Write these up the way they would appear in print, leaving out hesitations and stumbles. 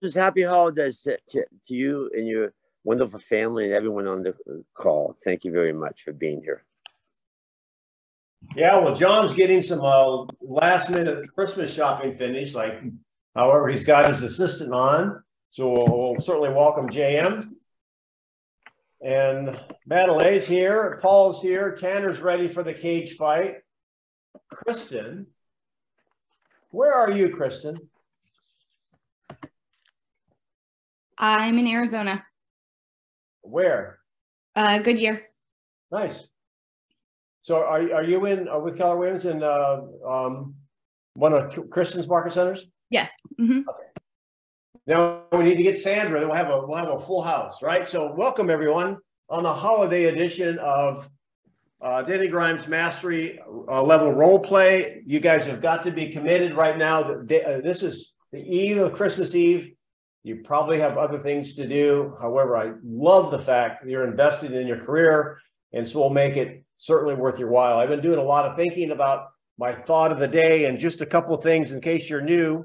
Christmas, happy holidays to you and your wonderful family and everyone on the call. Thank you very much for being here. Yeah, well, John's getting some last minute Christmas shopping finished. However, he's got his assistant on, so we'll certainly welcome JM. And Madeleine's here, Paul's here, Tanner's ready for the cage fight. Kristen, where are you, Kristen? I'm in Arizona. Where? Goodyear. Nice. So are you in with Keller Williams in one of Kristen's market centers? Yes. Mm-hmm. Okay. Now we need to get Sandra. Then we'll have a full house, right? So welcome everyone on the holiday edition of Denny Grimes Mastery Level Role Play. You guys have got to be committed right now. This is the eve of Christmas Eve. You probably have other things to do. However, I love the fact that you're invested in your career, and so we'll make it certainly worth your while. I've been doing a lot of thinking about my thought of the day, and just a couple of things in case you're new.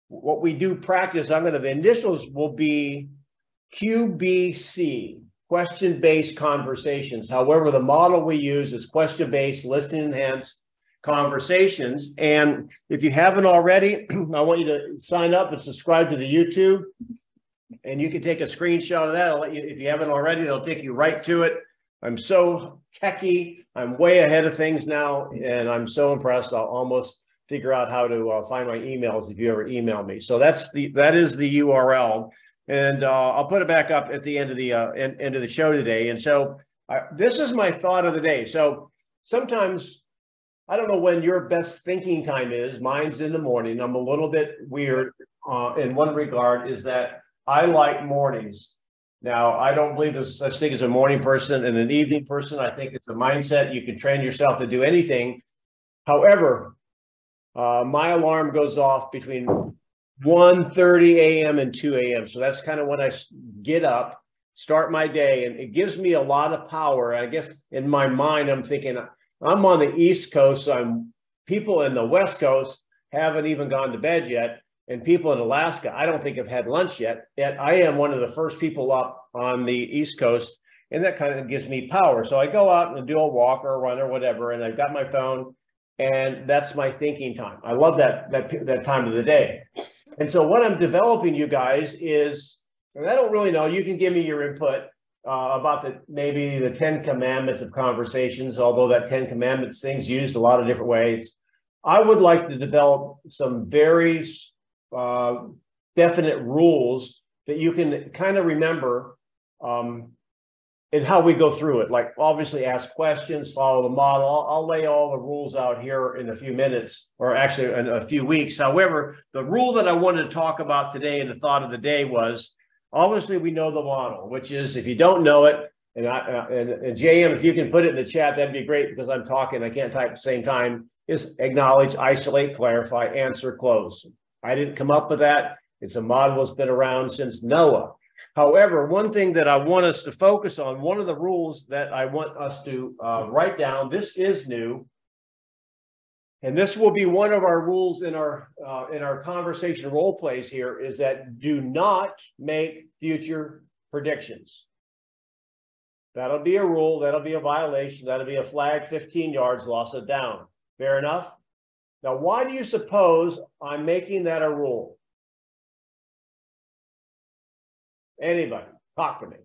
What we do practice, the initials will be QBC, question-based conversations. However, the model we use is question-based, listening-enhanced conversations. And if you haven't already, I want you to sign up and subscribe to the YouTube, and you can take a screenshot of that. I'll let you, if you haven't already, it'll take you right to it. I'm so techie. I'm way ahead of things now, and I'm so impressed. I'll almost figure out how to find my emails if you ever email me. So that is the URL, and I'll put it back up at the end of the show today. And so this is my thought of the day. So sometimes, I don't know when your best thinking time is. Mine's in the morning. I'm a little bit weird in one regard, is that I like mornings. Now, I don't believe there's such thing as a morning person and an evening person. I think it's a mindset. You can train yourself to do anything. However, my alarm goes off between 1:30 a.m. and 2 a.m. So that's kind of when I get up, start my day, and it gives me a lot of power. I guess in my mind, I'm thinking, I'm on the East Coast, so people in the West Coast haven't even gone to bed yet. And people in Alaska, I don't think have had lunch yet. Yet I am one of the first people up on the East Coast, and that kind of gives me power. So I go out and do a walk or a run or whatever, and I've got my phone, and that's my thinking time. I love that time of the day. And so what I'm developing, you guys, is, and I don't really know, you can give me your input about maybe the 10 commandments of conversations, although that 10 commandments thing's used a lot of different ways. I would like to develop some very definite rules that you can kind of remember in how we go through it. Like, obviously ask questions, follow the model. I'll lay all the rules out here in a few minutes, or actually in a few weeks. However, the rule that I wanted to talk about today and the thought of the day was, obviously we know the model, which is, if you don't know it, and JM, if you can put it in the chat, that'd be great, because I'm talking, I can't type at the same time, is acknowledge, isolate, clarify, answer, close. I didn't come up with that. It's a model that's been around since Noah. However, one thing that I want us to focus on, one of the rules that I want us to write down, this is new, and this will be one of our rules in our conversation role plays here, is that do not make future predictions. That'll be a rule. That'll be a violation. That'll be a flag, 15 yards, loss of down. Fair enough? Now, why do you suppose I'm making that a rule? Anybody, talk to me.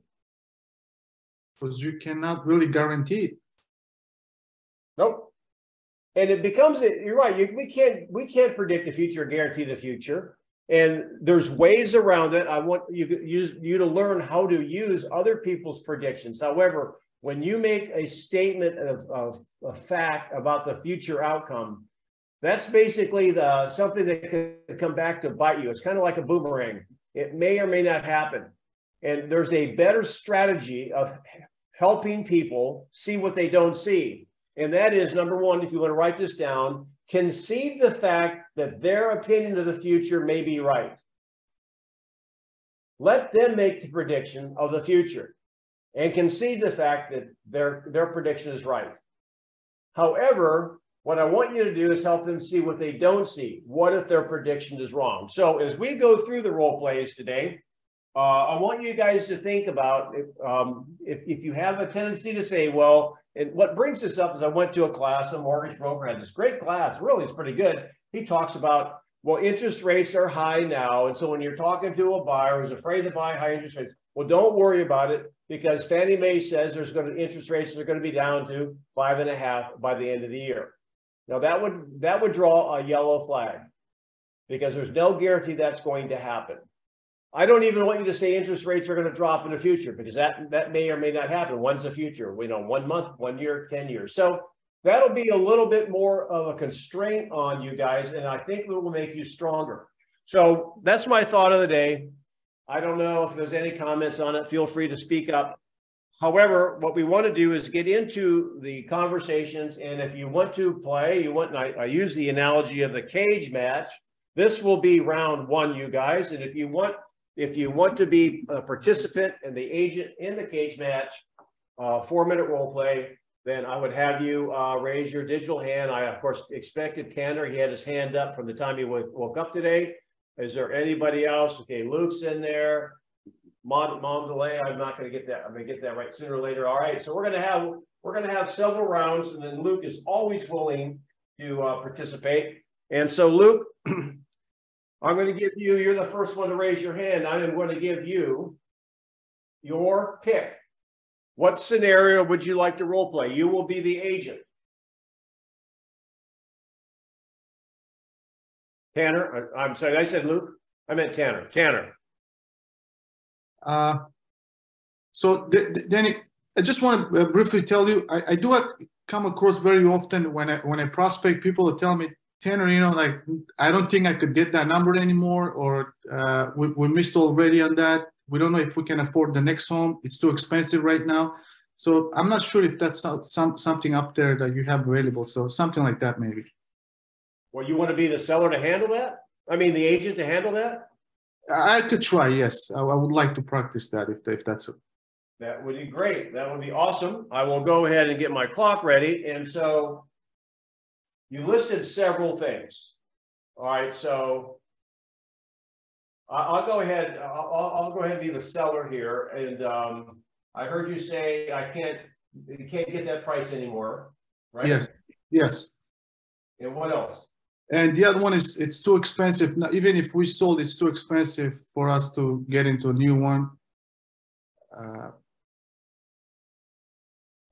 Because you cannot really guarantee it. Nope. And it becomes, you're right, we can't predict the future or guarantee the future. And there's ways around it. I want you to learn how to use other people's predictions. However, when you make a statement of fact about the future outcome, that's basically something that could come back to bite you. It's kind of like a boomerang. It may or may not happen. And there's a better strategy of helping people see what they don't see. And that is, number one, if you want to write this down, concede the fact that their opinion of the future may be right. Let them make the prediction of the future and concede the fact that their prediction is right. However, What I want you to do is help them see what they don't see. What if their prediction is wrong? So as we go through the role plays today, I want you guys to think about if you have a tendency to say, well, and what brings this up is I went to a class, a mortgage broker had this great class, really it's pretty good. He talks about, well, interest rates are high now. And so when you're talking to a buyer who's afraid to buy high interest rates, well, don't worry about it because Fannie Mae says interest rates are going to be down to 5.5 by the end of the year. Now that would draw a yellow flag because there's no guarantee that's going to happen. I don't even want you to say interest rates are going to drop in the future because that may or may not happen. When's the future? We know 1 month, 1 year, 10 years. So that'll be a little bit more of a constraint on you guys, and I think it will make you stronger. So that's my thought of the day. I don't know if there's any comments on it. Feel free to speak up. However, what we want to do is get into the conversations, and if you want to play, I use the analogy of the cage match. This will be round 1, you guys, and if you want to be a participant and the agent in the cage match, 4-minute role play, then I would have you raise your digital hand. I, of course, expected Tanner. He had his hand up from the time he woke up today. Is there anybody else? Okay, Luke's in there. Mom delay. I'm not going to get that. I'm going to get that right sooner or later. All right. So we're going to have several rounds, and then Luke is always willing to participate. And so, Luke, I'm going to give you. You're the first one to raise your hand. I am going to give you your pick. What scenario would you like to role play? You will be the agent. Tanner, I'm sorry, I said Luke. I meant Tanner. Tanner. So Denny, I just want to briefly tell you, I do come across very often when I prospect, people will tell me, Tanner, you know, like, I don't think I could get that number anymore, or we missed already on that. We don't know if we can afford the next home. It's too expensive right now. So I'm not sure if that's something up there that you have available. So something like that, maybe. Well, you want to be the seller to handle that? I mean, the agent to handle that? I could try, yes. I would like to practice that if that's it. That would be great. That would be awesome. I will go ahead and get my clock ready. And so you listed several things. All right, so I'll go ahead. I'll go ahead and be the seller here. And I heard you say you can't get that price anymore, right? Yes. Yes. And what else? And the other one is it's too expensive. Now, even if we sold, it's too expensive for us to get into a new one.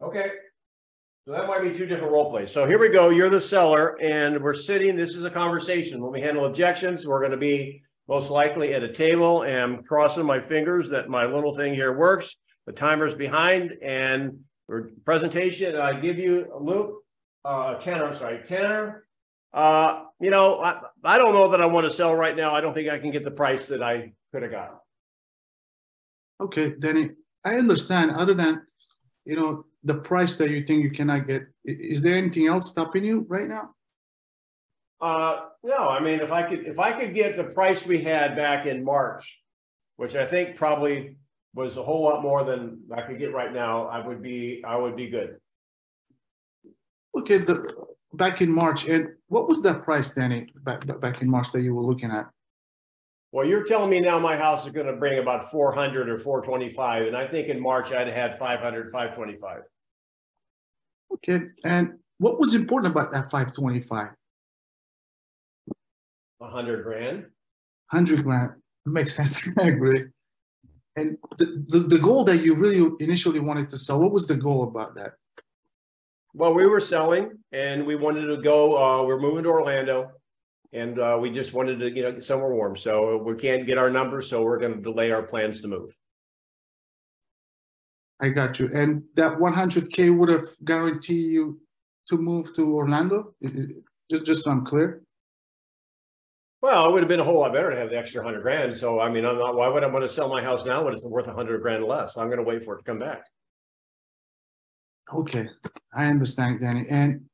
Okay. So that might be 2 different role plays. So here we go. You're the seller, and we're sitting. This is a conversation. When we handle objections, we're going to be most likely at a table, and I'm crossing my fingers that my little thing here works. The timer's behind, and for presentation, I give you Luke, Tanner. I'm sorry, Tanner. You know, I don't know that I want to sell right now. I don't think I can get the price that I could have got. Okay, Denny, I understand. Other than, you know, the price that you think you cannot get, is there anything else stopping you right now? No, I mean, if I could get the price we had back in March, which I think probably was a whole lot more than I could get right now, I would be good. Okay, back in March, and what was that price, Denny, back in March that you were looking at? Well, you're telling me now my house is going to bring about 400 or 425, and I think in March I'd had 500, 525. Okay, and what was important about that 525? 100 grand. 100 grand makes sense. I agree. And the goal that you really initially wanted to sell, what was the goal about that? Well, we were selling, and we wanted to go. We're moving to Orlando, and we just wanted to, get somewhere warm. So we can't get our numbers, so we're going to delay our plans to move. I got you. And that 100K would have guaranteed you to move to Orlando? Just so I'm clear. Well, it would have been a whole lot better to have the extra 100 grand. So, I mean, why would I want to sell my house now when it's worth 100 grand less? I'm going to wait for it to come back. Okay, I understand, Danny. And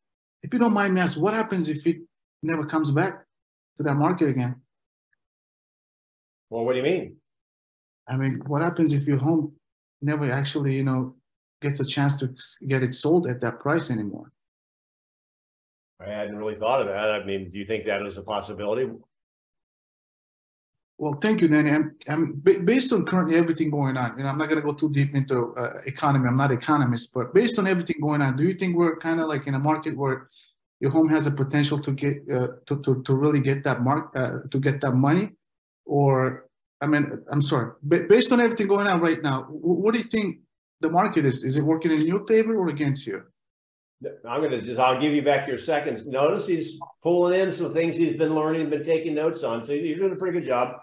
if you don't mind me asking, what happens if it never comes back to that market again? Well, what do you mean? I mean, what happens if your home never actually, gets a chance to get it sold at that price anymore? I hadn't really thought of that. I mean, do you think that is a possibility? Well, thank you, Danny. Based on currently everything going on, I'm not going to go too deep into economy. I'm not an economist, but based on everything going on, do you think we're kind of like in a market where your home has a potential to get to really get that to get that money? Or, I mean, I'm sorry, based on everything going on right now, what do you think the market is? Is it working in your favor or against you? I'll give you back your seconds. Notice he's pulling in some things he's been learning and been taking notes on. So you're doing a pretty good job.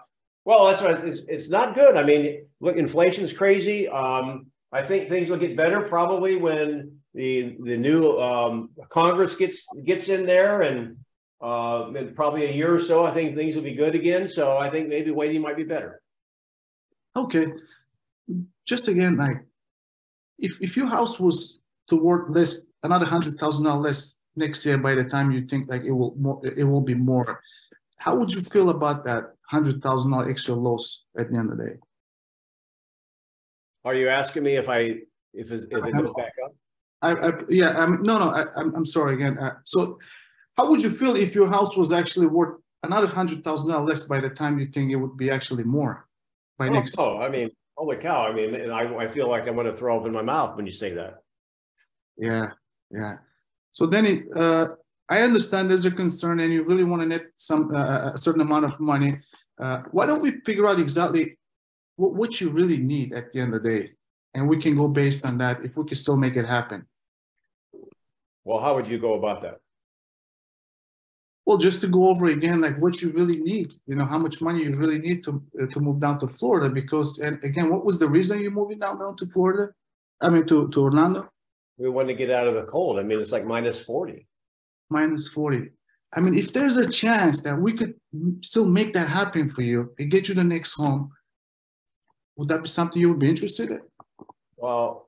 Well, that's right. It's not good. I mean, look, inflation's crazy. I think things will get better probably when the new Congress gets in there, and in probably a year or so, I think things will be good again. So I think maybe waiting might be better. Okay. Just again, like if your house was to worth less, another $100,000 less next year, by the time you think like it will be more, how would you feel about that $100,000 extra loss at the end of the day? Are you asking me if it goes back up? I'm sorry again. So how would you feel if your house was actually worth another $100,000 less by the time you think it would be actually more by next year? I mean, holy cow. I mean, I feel like I'm going to throw up in my mouth when you say that. Yeah. So Denny, I understand there's a concern and you really want to net some a certain amount of money. Why don't we figure out exactly what you really need at the end of the day? And we can go based on that if we can still make it happen. Well, how would you go about that? Well, just to go over again, like what you really need, how much money you really need to move down to Florida. Because, and again, what was the reason you're moving down to Florida? I mean, to Orlando? We want to get out of the cold. I mean, it's like minus 40. Minus 40. I mean, if there's a chance that we could still make that happen for you and get you the next home, would that be something you would be interested in? Well,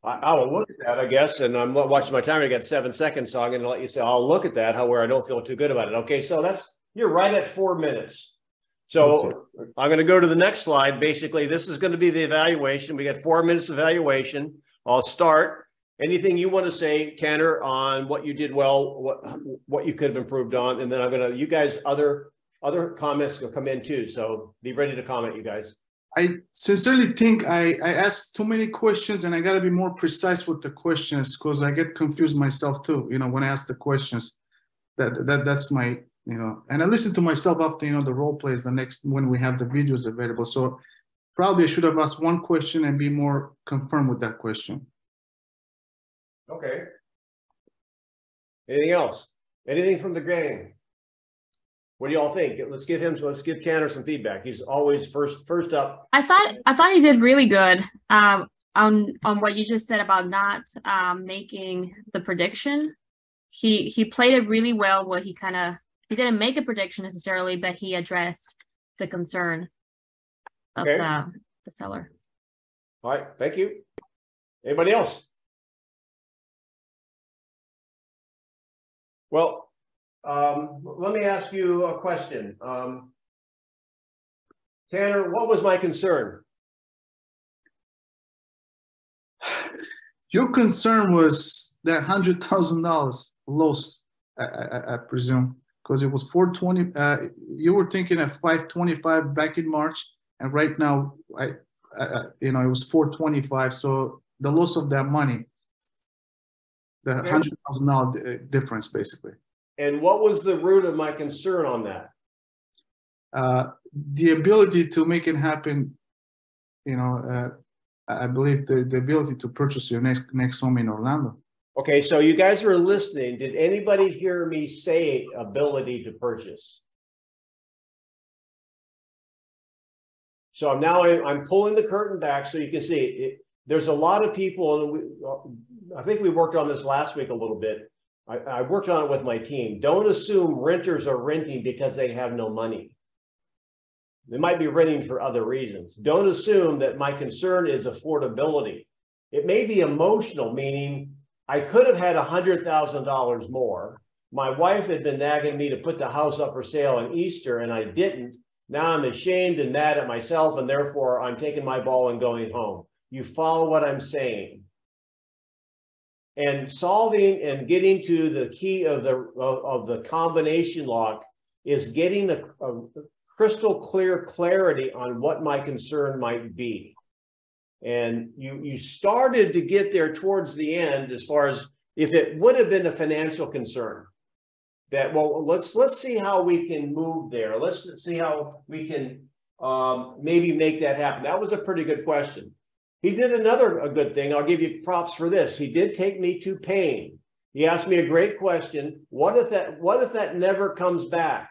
I will look at that, I guess. And I'm watching my timer. I got 7 seconds, so I'm going to let you say, I'll look at that, where I don't feel too good about it. Okay, so you're right at 4 minutes. So okay. I'm going to go to the next slide. Basically, this is going to be the evaluation. We got 4 minutes of evaluation. I'll start. Anything you want to say, Tanner, on what you did well, what you could have improved on, and then I'm going to, you guys, other comments will come in too. So be ready to comment, you guys. I sincerely think I asked too many questions, and I got to be more precise with the questions because I get confused myself too. When I ask the questions, that's my, and I listen to myself after the role plays when we have the videos available. So probably I should have asked one question and be more confirmed with that question. Okay. Anything else? Anything from the gang? What do y'all think? Let's give Tanner some feedback. He's always first up. I thought he did really good on what you just said about not making the prediction. He played it really well. Where he didn't make a prediction necessarily, but he addressed the concern of the seller. All right, thank you. Anybody else? Well, let me ask you a question. Tanner, what was my concern? Your concern was that $100,000 loss, I presume, because it was 420. You were thinking of 525 back in March, and right now, it was 425. So the loss of that money, the $100,000 difference, basically. And what was the root of my concern on that? The ability to make it happen, I believe the ability to purchase your next home in Orlando. Okay, so you guys were listening. Did anybody hear me say ability to purchase? So now I'm pulling the curtain back so you can see it. There's a lot of people, and I think we worked on this last week a little bit. I worked on it with my team. Don't assume renters are renting because they have no money. They might be renting for other reasons. Don't assume that my concern is affordability. It may be emotional, meaning I could have had $100,000 more. My wife had been nagging me to put the house up for sale on Easter, and I didn't. Now I'm ashamed and mad at myself, and therefore I'm taking my ball and going home. You follow what I'm saying? And solving and getting to the key of the combination lock is getting a crystal clear clarity on what my concern might be. And you started to get there towards the end, as far as if it would have been a financial concern. That, well, let's see how we can move there. Let's see how we can maybe make that happen. That was a pretty good question. He did a good thing. I'll give you props for this. He did take me to pain. He asked me a great question. What if that never comes back,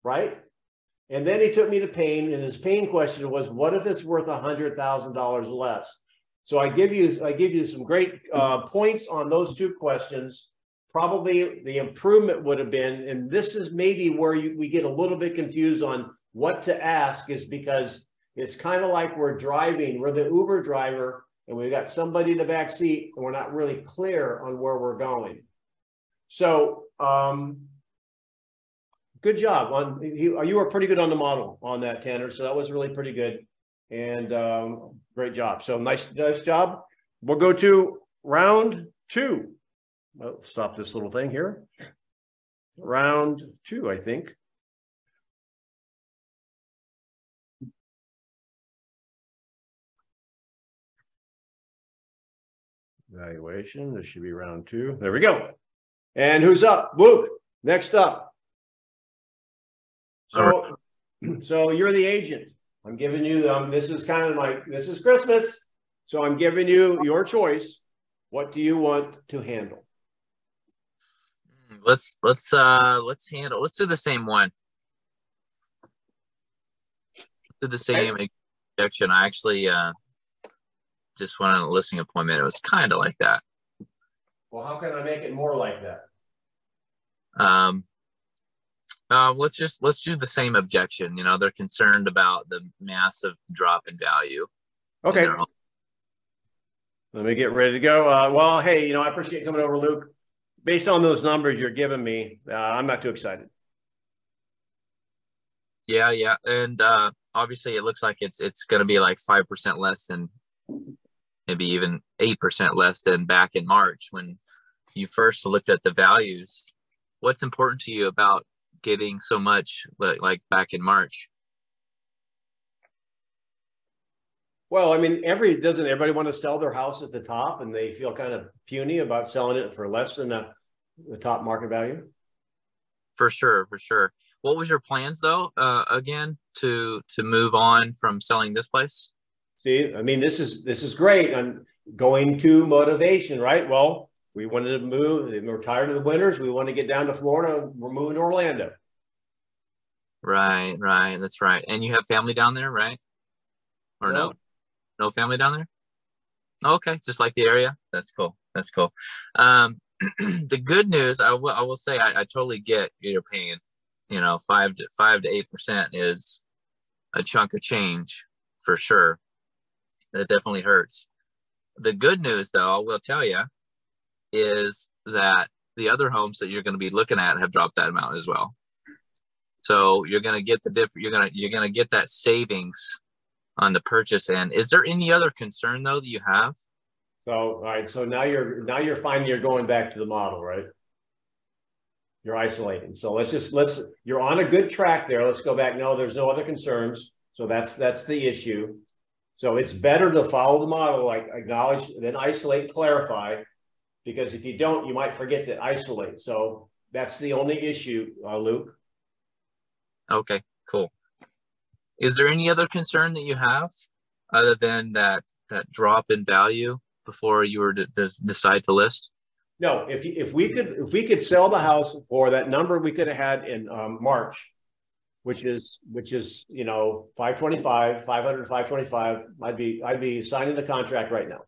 right? And then he took me to pain, and his pain question was, what if it's worth $100,000 less? So I give you some great points on those two questions. Probably the improvement would have been, and this is maybe where we get a little bit confused on what to ask, is because it's kind of like we're driving, we're the Uber driver, and we've got somebody in the back seat, and we're not really clear on where we're going. So good job. You were pretty good on the model on that, Tanner. So that was really pretty good, and great job. So nice job. We'll go to round two. Well, stop this little thing here. Round two, I think. Evaluation. This should be round two. There we go. And who's up? Luke. Next up. So you're the agent. I'm giving you this is kind of like, this is Christmas. So I'm giving you your choice. What do you want to handle? Let's do the same one. Do the same objection. I actually just went on a listing appointment. It was kind of like that. Well, how can I make it more like that? Let's do the same objection. You know, they're concerned about the massive drop in value. Okay. Let me get ready to go. Well, hey, you know, I appreciate you coming over, Luke. Based on those numbers you're giving me, I'm not too excited. Yeah. And obviously it looks like it's going to be like 5% less than, maybe even 8% less than back in March when you first looked at the values. What's important to you about getting so much like back in March? Well, I mean, doesn't everybody want to sell their house at the top, and they feel kind of puny about selling it for less than the top market value? For sure. What was your plans though, again, to move on from selling this place? See, I mean, this is great. I'm going to motivation, right? Well, we wanted to move. We're tired of the winters. We want to get down to Florida. We're moving to Orlando. Right. That's right. And you have family down there, right? Or no? No family down there? Okay, just like the area. That's cool. The good news, I will say, I totally get you're paying. You know, 5 to 8% is a chunk of change for sure. That definitely hurts. The good news, though, I will tell you, is that the other homes that you're going to be looking at have dropped that amount as well. So you're going to get you're going to get that savings on the purchase end. Is there any other concern though that you have? So, all right. So now you're finding you're going back to the model, right? You're isolating. So you're on a good track there. Let's go back. No, there's no other concerns. So that's the issue. So it's better to follow the model, like acknowledge, then isolate, clarify, because if you don't, you might forget to isolate. So that's the only issue, Luke. Okay, cool. Is there any other concern that you have other than that drop in value before you were to decide to list? No, if we could sell the house for that number we could have had in March, which is 525, 500, 525, I'd be signing the contract right now.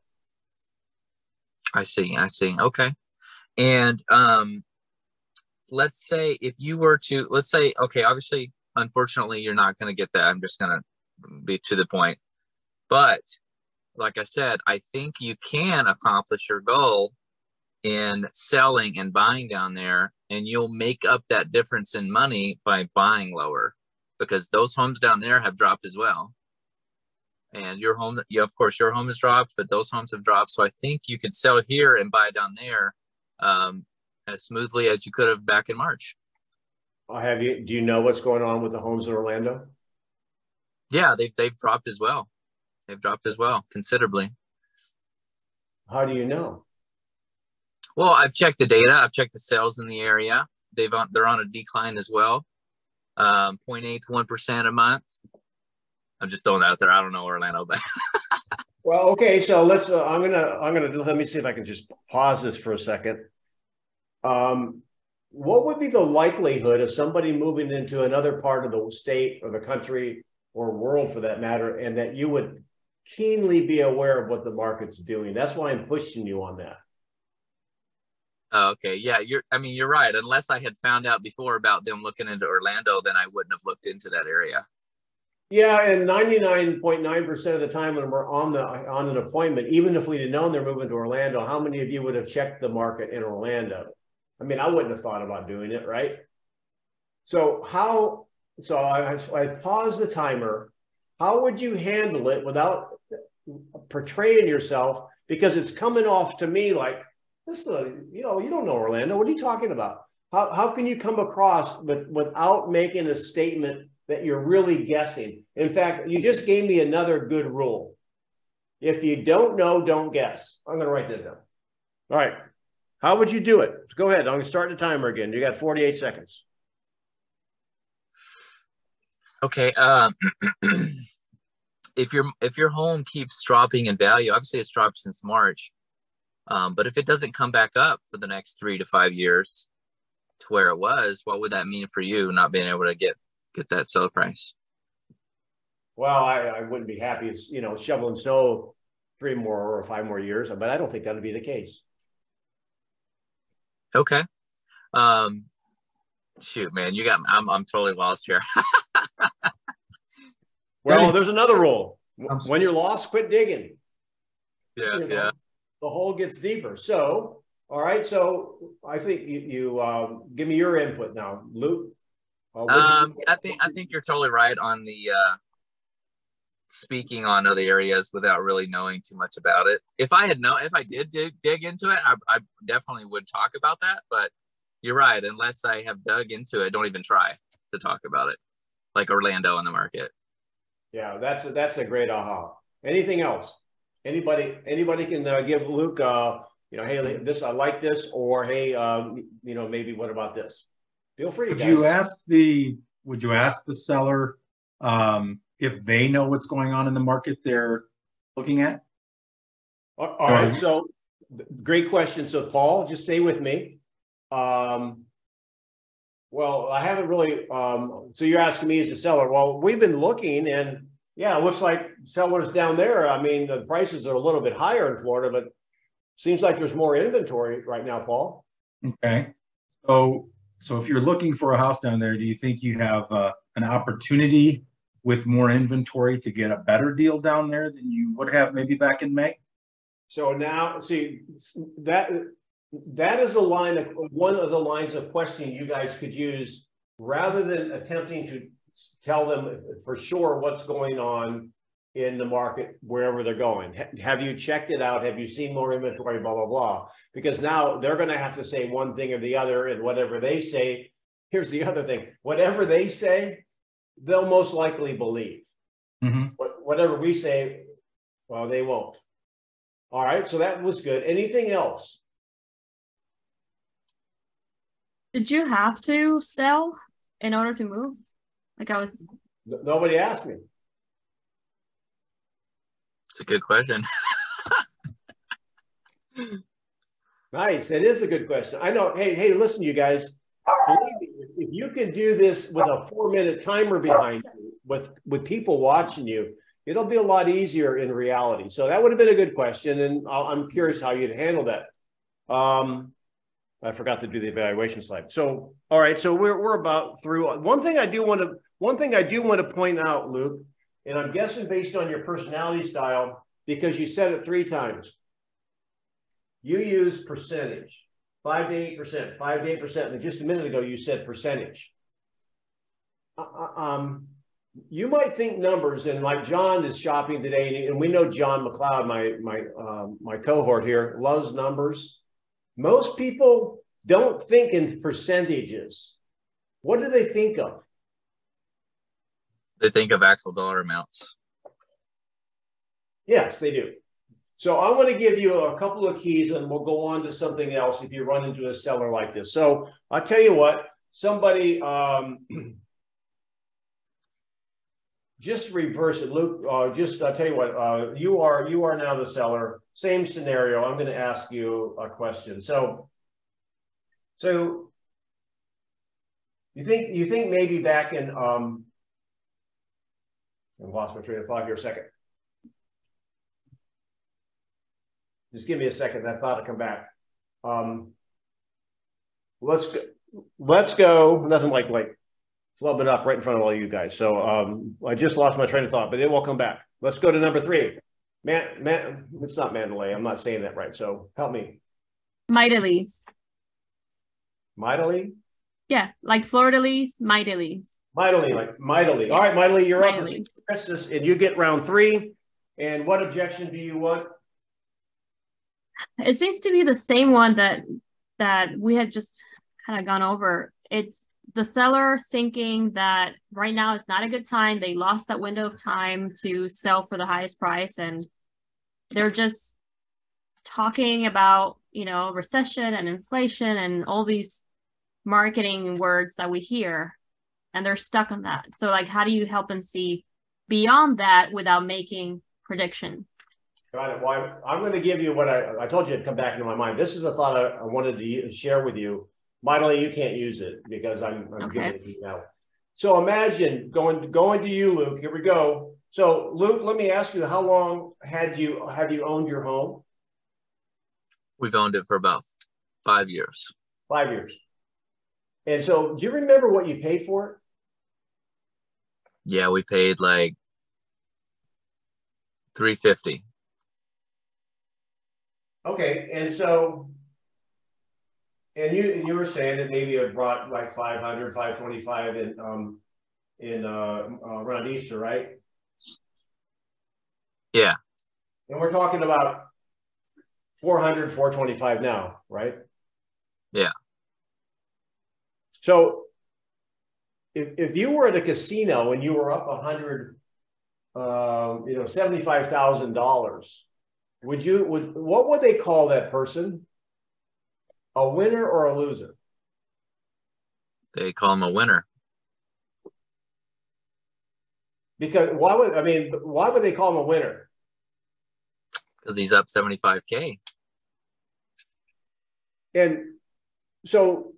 I see. Okay. And let's say if you were to, okay, obviously, unfortunately, you're not going to get that. I'm just going to be to the point. But like I said, I think you can accomplish your goal in selling and buying down there, and you'll make up that difference in money by buying lower, because those homes down there have dropped as well. and your home, of course, your home has dropped, but those homes have dropped. So I think you could sell here and buy down there as smoothly as you could have back in March. Do you know what's going on with the homes in Orlando? Yeah, they've dropped as well. They've dropped as well considerably. How do you know? Well, I've checked the data. I've checked the sales in the area. They're on a decline as well. 0.8 to 1% a month. I'm just throwing that out there. I don't know Orlando, but well, okay. So let's. I'm gonna let me see if I can just pause this for a second. What would be the likelihood of somebody moving into another part of the state or the country or world, for that matter, and that you would keenly be aware of what the market's doing? That's why I'm pushing you on that. Okay, yeah, you're right. Unless I had found out before about them looking into Orlando, then I wouldn't have looked into that area. Yeah, and 99.9% of the time when we're on an appointment, even if we'd have known they're moving to Orlando, how many of you would have checked the market in Orlando? I mean, I wouldn't have thought about doing it, right? So I paused the timer. How would you handle it without portraying yourself? Because it's coming off to me like, this, you don't know Orlando. What are you talking about? How can you come across without making a statement that you're really guessing? In fact, you just gave me another good rule. If you don't know, don't guess. I'm going to write that down. All right. How would you do it? Go ahead. I'm going to start the timer again. You got 48 seconds. Okay. If your home keeps dropping in value, obviously it's dropped since March. But if it doesn't come back up for the next 3 to 5 years to where it was, what would that mean for you not being able to get that sell price? Well, I wouldn't be happy, shoveling snow 3 more or 5 more years, but I don't think that would be the case. Okay. Shoot, man, I'm totally lost here. Well, there's another rule. When you're lost, quit digging. Yeah, yeah. The hole gets deeper. So, all right. So I think you give me your input now, Luke. I think you're totally right on the speaking on other areas without really knowing too much about it. If I did dig into it, I definitely would talk about that. But you're right. Unless I have dug into it, don't even try to talk about it. Like Orlando in the market. Yeah, that's a great aha. Anything else? Anybody can give Luke, hey, this, I like this, or hey, maybe what about this? Feel free. Would you ask the seller if they know what's going on in the market they're looking at? All right. So great question. So Paul, just stay with me. Well, I haven't really, so you're asking me as a seller. Well, we've been looking, and yeah, it looks like sellers down there, I mean, the prices are a little bit higher in Florida, but seems like there's more inventory right now, Paul. Okay. So if you're looking for a house down there, do you think you have an opportunity with more inventory to get a better deal down there than you would have maybe back in May? So now, see, that is one of the lines of questioning you guys could use rather than attempting to tell them for sure what's going on in the market wherever they're going. Have you checked it out? Have you seen more inventory, blah, blah, blah? Because now they're going to have to say one thing or the other, and whatever they say, here's the other thing. Whatever they say, they'll most likely believe. Mm-hmm. Whatever we say, well, they won't. All right, so that was good. Anything else? Did you have to sell in order to move? Nobody asked me. It's a good question. Nice. It is a good question. I know. Hey, listen, you guys. Believe me, if you can do this with a 4-minute timer behind you, with people watching you, it'll be a lot easier in reality. So that would have been a good question, and I'm curious how you'd handle that. I forgot to do the evaluation slide. So, all right. So we're about through. One thing I do want to point out, Luke, and I'm guessing based on your personality style, because you said it 3 times. You use percentage, 5 to 8%, 5 to 8%. And just a minute ago, you said percentage. you might think numbers, and like John is shopping today, and we know John McLeod, my cohort here, loves numbers. Most people don't think in percentages. What do they think of? They think of actual dollar amounts. Yes, they do. So I want to give you a couple of keys, and we'll go on to something else if you run into a seller like this. So I'll tell you what, somebody, just reverse it, Luke. I'll tell you what, you are now the seller. Same scenario. I'm going to ask you a question. So you think maybe back in I lost my train of thought here a second. Just give me a second. That thought will come back. Let's go. Nothing like flubbing up right in front of all you guys. So I just lost my train of thought, but it will come back. Let's go to number 3. It's not Mandalay. I'm not saying that right. So help me. Mightily. Mightily? Yeah, like Fleur-de-lis, mightily. Mightily, like mightily. All right, mightily, you're up. And you get round 3. And what objection do you want? It seems to be the same one that we had just kind of gone over. It's the seller thinking that right now it's not a good time. They lost that window of time to sell for the highest price, and they're just talking about, recession and inflation and all these marketing words that we hear, and they're stuck on that. So like, how do you help them see beyond that without making predictions? Got it. Well, I'm going to give you what I told you to come back into my mind. This is a thought I wanted to share with you. Mightily, you can't use it because I'm giving it to you now. So imagine going to you, Luke. Here we go. So Luke, let me ask you, how long have you owned your home? We've owned it for about 5 years. 5 years. And so do you remember what you paid for it? Yeah, we paid like $350. Okay, and so, and you were saying that maybe it brought like 500, 525 in around Easter, right? Yeah. And we're talking about 400, 425 now, right? Yeah. So if you were at a casino and you were up $75,000, what would they call that person? A winner or a loser? They call him a winner. Because why would they call him a winner? Because he's up 75K. And so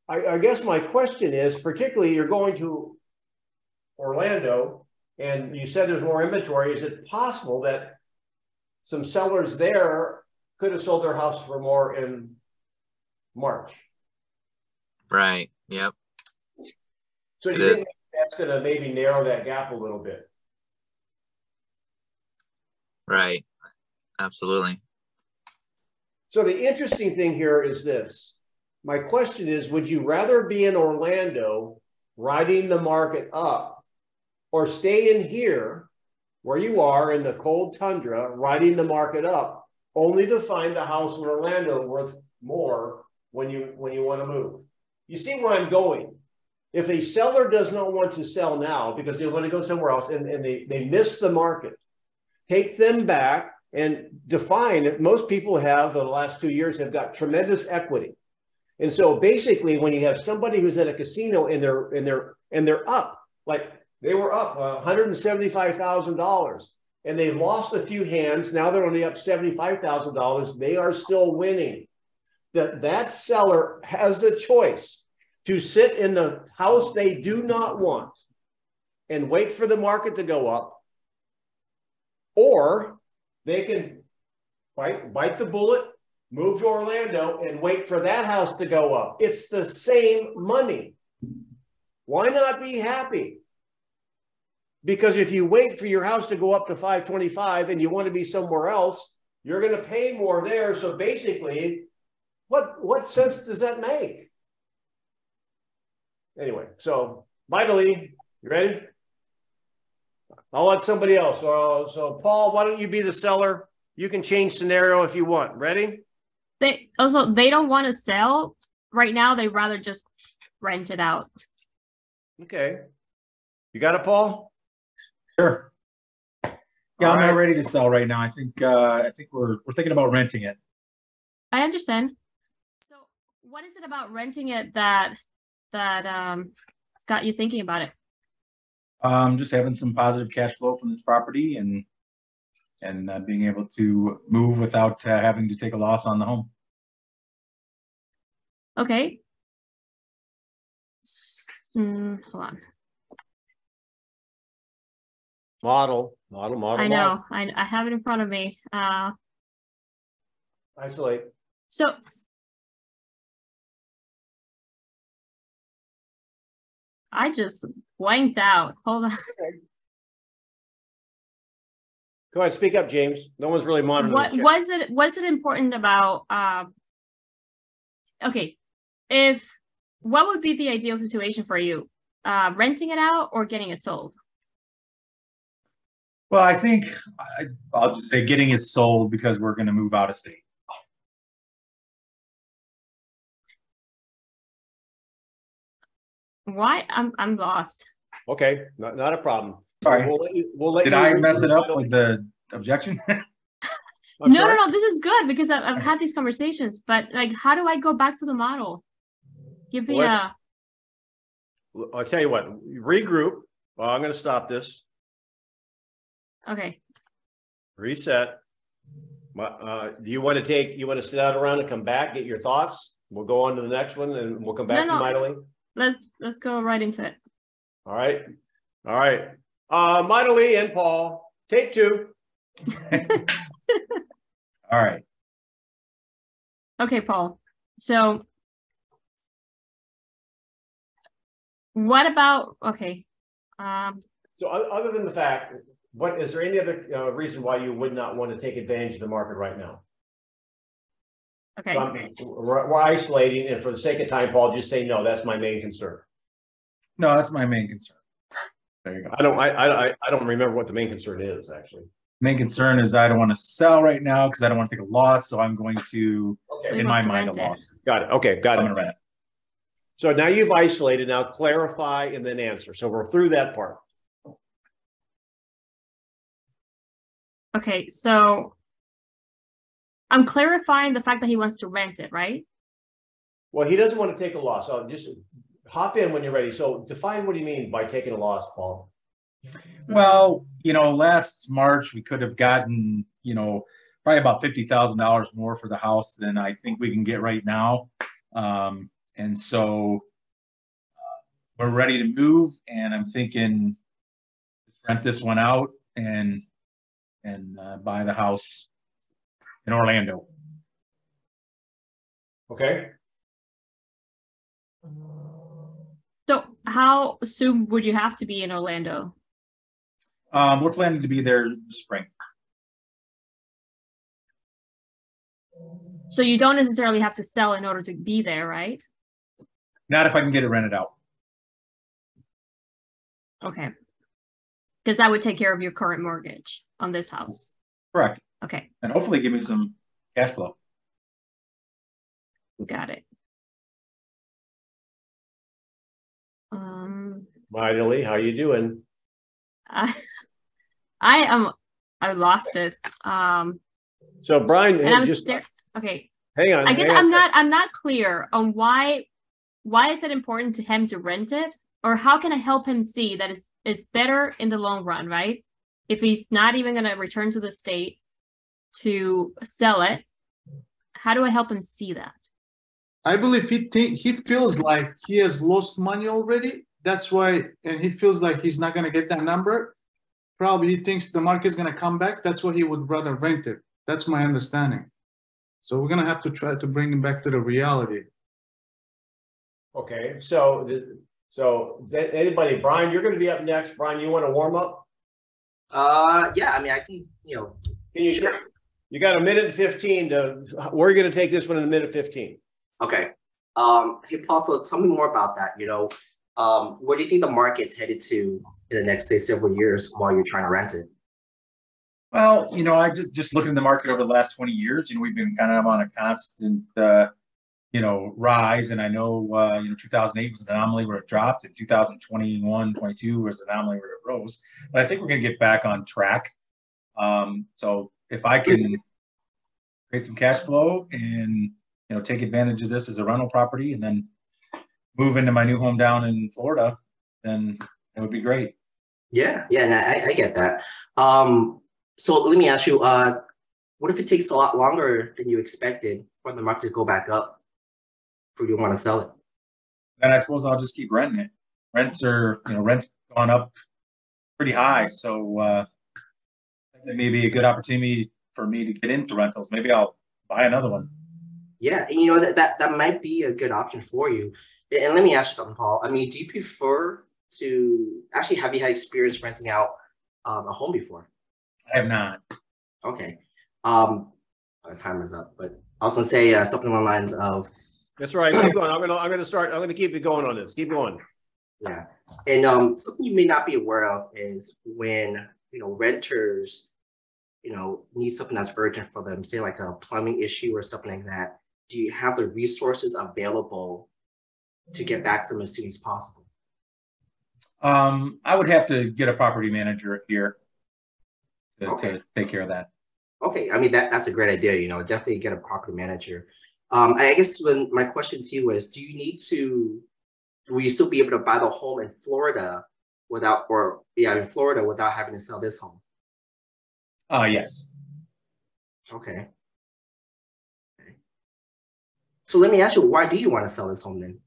I guess my question is, particularly you're going to Orlando and you said there's more inventory. Is it possible that some sellers there could have sold their house for more in March? Right. Yep. So do you think that's going to maybe narrow that gap a little bit? Right. Absolutely. So the interesting thing here is this. My question is, would you rather be in Orlando riding the market up, or stay in here where you are in the cold tundra riding the market up, only to find the house in Orlando worth more when you want to move? You see where I'm going? If a seller does not want to sell now because they want to go somewhere else and they miss the market, take them back and define that most people have, the last 2 years, have got tremendous equity. And so basically when you have somebody who's at a casino and they're up, like they were up $175,000 and they lost a few hands, now they're only up $75,000, they are still winning. That seller has the choice to sit in the house they do not want and wait for the market to go up, or they can bite the bullet, move to Orlando, and wait for that house to go up. It's the same money. Why not be happy? Because if you wait for your house to go up to 525 and you want to be somewhere else, you're going to pay more there. So basically, what sense does that make? Anyway, so vitally, you ready? I'll let somebody else. So Paul, why don't you be the seller? You can change scenario if you want. Ready? They don't want to sell right now. They'd rather just rent it out. Okay. You got it, Paul? Sure. Yeah, All I'm right. not ready to sell right now. I think we're thinking about renting it. I understand. So what is it about renting it that got you thinking about it? Just having some positive cash flow from this property and being able to move without having to take a loss on the home. Okay. Hold on. Model. I know. I have it in front of me. Isolate. So I just blanked out. Hold on. Go ahead, speak up, James. No one's really monitoring. What was it important about okay, what would be the ideal situation for you? Renting it out or getting it sold? Well, I think I'll just say getting it sold because we're going to move out of state. Why? I'm lost. Okay, not a problem. Sorry. We'll let Did you I mess it up with the objection? No. This is good because I've had these conversations. But like, how do I go back to the model? Give me I'll tell you what. Regroup. Well, I'm going to stop this. Okay. Reset. Do you want to sit out around and come back, get your thoughts? We'll go on to the next one and we'll come back to Mightily. Let's go right into it. All right. Mightily and Paul, take 2. All right. Okay, Paul. So what about, okay. So other than the fact, is there any other reason why you would not want to take advantage of the market right now? Okay. So we're isolating, and for the sake of time, Paul, just say no. That's my main concern. No, that's my main concern. There you go. I don't remember what the main concern is actually. Main concern is I don't want to sell right now because I don't want to take a loss. So I'm going to, in my mind, a loss. Got it. Okay, got it. I'm going to rent it. So now you've isolated. Now clarify and then answer. So we're through that part. Okay, so I'm clarifying the fact that he wants to rent it, right? Well, he doesn't want to take a loss. So just hop in when you're ready. So define what do you mean by taking a loss, Paul? Well, last March we could have gotten, probably about $50,000 more for the house than I think we can get right now. And so we're ready to move, and I'm thinking rent this one out and buy the house in Orlando. Okay. So how soon would you have to be in Orlando? We're planning to be there spring. So you don't necessarily have to sell in order to be there, right? Not if I can get it rented out. Okay. Because that would take care of your current mortgage on this house. Correct. Okay. And hopefully give me some cash flow. Got it. Mightily, how you doing? I lost it. So Brian, okay. Hang on. I guess I'm not clear on why is it important to him to rent it, or how can I help him see that it's better in the long run, right? If he's not even going to return to the state to sell it, how do I help him see that? I believe he feels like he has lost money already. That's why, and he feels like he's not going to get that number. Probably he thinks the market is going to come back. That's why he would rather rent it. That's my understanding. So we're going to have to try to bring him back to the reality. Okay, so anybody, Brian, you're going to be up next. Brian, you want to warm up? Yeah, I mean, I can, Can you? Sure. You got a minute and 15 we're going to take this one in a minute 15. Okay. Hey, Paul, so tell me more about that. Where do you think the market's headed to in the next, say, several years while you're trying to rent it? Well, I just looking at the market over the last 20 years, we've been kind of on a constant, rise. And I know, 2008 was an anomaly where it dropped, and 2021, 22 was an anomaly where it rose. But I think we're going to get back on track. So if I can create some cash flow and, take advantage of this as a rental property and then move into my new home down in Florida, then it would be great. Yeah, and I get that. So let me ask you, what if it takes a lot longer than you expected for the market to go back up for you to want to sell it? Then I suppose I'll just keep renting it. Rents gone up pretty high. So it may be a good opportunity for me to get into rentals. Maybe I'll buy another one. Yeah, and that might be a good option for you. And let me ask you something, Paul. I mean, do you prefer to actually have you had experience renting out a home before? I have not. Okay. My timer's up, but I was gonna say something along the lines of. That's right. Keep going. I'm gonna keep it going on this. Keep going. Yeah, and something you may not be aware of is when renters need something that's urgent for them, say like a plumbing issue or something like that. Do you have the resources available to get back to them as soon as possible? I would have to get a property manager here to take care of that. Okay, I mean that's a great idea. Definitely get a property manager. I guess my question to you is, will you still be able to buy the home in Florida without having to sell this home? Yes. Okay. So let me ask you, why do you want to sell this home then?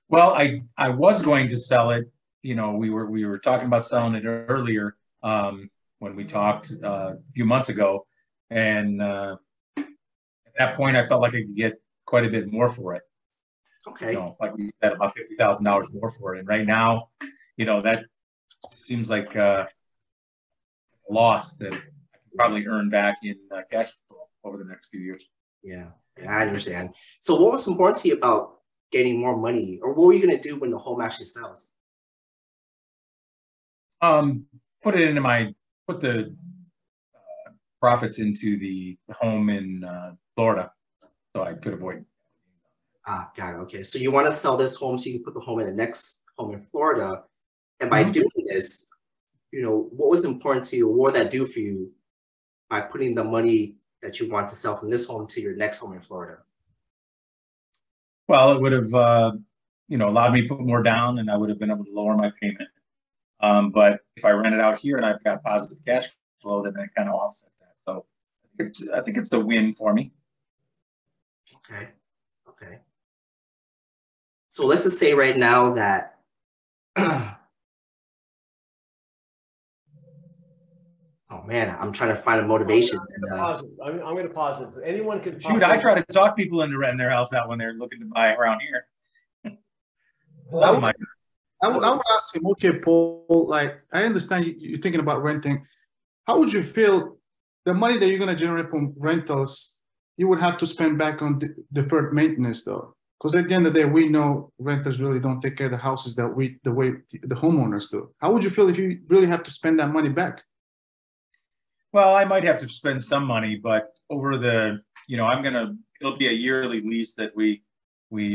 Well, I was going to sell it. We were talking about selling it earlier when we talked a few months ago, and at that point, I felt like I could get quite a bit more for it. Okay. Like we said, about $50,000 more for it, and right now, that seems like a loss that I can probably earn back in cash flow over the next few years. Yeah, I understand. So, what was important to you about getting more money, or what were you going to do when the home actually sells? Put the profits into the home in Florida, so I could avoid. Got it. Okay, so you want to sell this home so you can put the home in the next home in Florida, and by doing this, what was important to you? What would that do for you by putting the money that you want to sell from this home to your next home in Florida? Well, it would have, allowed me to put more down, and I would have been able to lower my payment. But if I rent it out here and I've got positive cash flow, then that kind of offsets that. So I think it's a win for me. Okay. So let's just say right now that oh man, I'm trying to find a motivation. I'm going to pause it. Anyone can shoot. I try to talk people into renting their house out when they're looking to buy around here. I would ask him, okay, Paul, like, I understand you're thinking about renting. How would you feel the money that you're going to generate from rentals, you would have to spend back on deferred maintenance though? Because at the end of the day, we know renters really don't take care of the houses the way the homeowners do. How would you feel if you really have to spend that money back? Well, I might have to spend some money, but over the, it'll be a yearly lease that we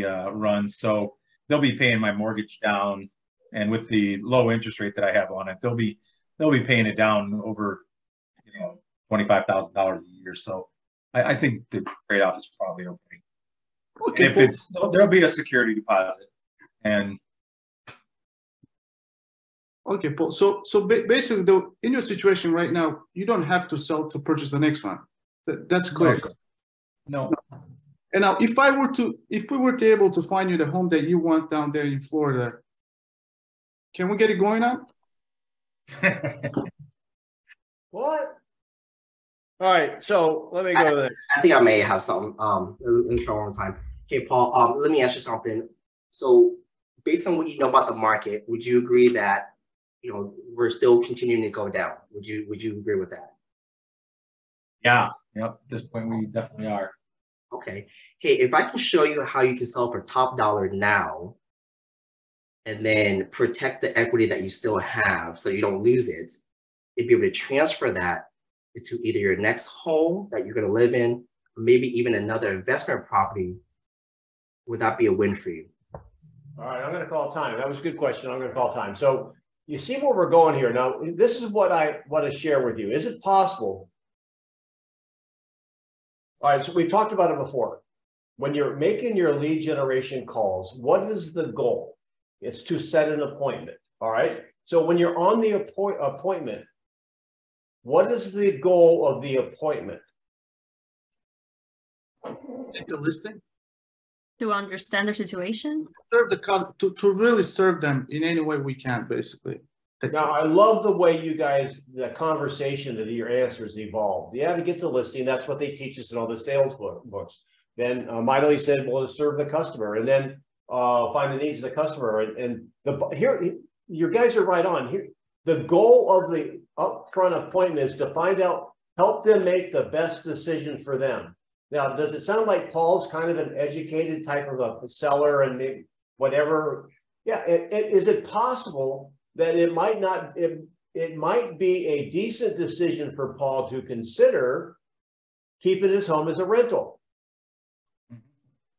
run. So they'll be paying my mortgage down, and with the low interest rate that I have on it, they'll be paying it down over, $25,000 a year. So I think the trade-off is probably okay. Okay, if there'll be a security deposit, and okay, Paul. So basically, though, in your situation right now, you don't have to sell to purchase the next one. That's clear. No. And now, if we were to able to find you the home that you want down there in Florida, can we get it going on? What? All right, so let me go to that. I think I may have something. Let me try one more time. Okay, Paul. Let me ask you something. So, based on what you know about the market, would you agree that we're still continuing to go down? Would you agree with that? Yeah. Yep. At this point, we definitely are. Okay. Hey, if I can show you how you can sell for top dollar now, and then protect the equity that you still have so you don't lose it, and be able to transfer that into either your next home that you're going to live in, or maybe even another investment property, would that be a win for you? All right, I'm going to call time. That was a good question. I'm going to call time. So you see where we're going here. Now, this is what I want to share with you. Is it possible? All right, so we've talked about it before. When you're making your lead generation calls, what is the goal? It's to set an appointment. All right. So when you're on the appointment, what is the goal of the appointment? Take the listing. To understand their situation. Serve to really serve them in any way we can, basically. Now, I love the way you guys, the conversation that your answers evolved. Yeah, to get the listing, that's what they teach us in all the sales books. Then mightily said, well, to serve the customer, and then find the needs of the customer. And here, you guys are right on. Here, the goal of the upfront appointment is to find out, help them make the best decision for them. Now, does it sound like Paul's kind of an educated type of a seller and maybe whatever? Yeah, is it possible that it might not, it might be a decent decision for Paul to consider keeping his home as a rental?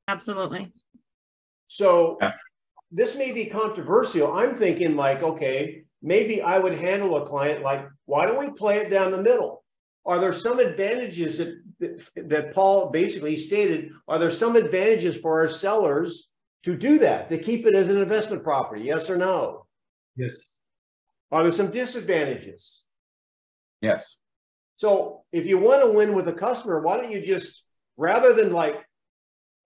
Absolutely. So this may be controversial. I'm thinking like, okay, maybe I would handle a client like, why don't we play it down the middle? Are there some advantages that Paul basically stated? Are there some advantages for our sellers to do that, to keep it as an investment property? Yes or no? Yes. Are there some disadvantages? Yes. So if you want to win with a customer, why don't you just, rather than like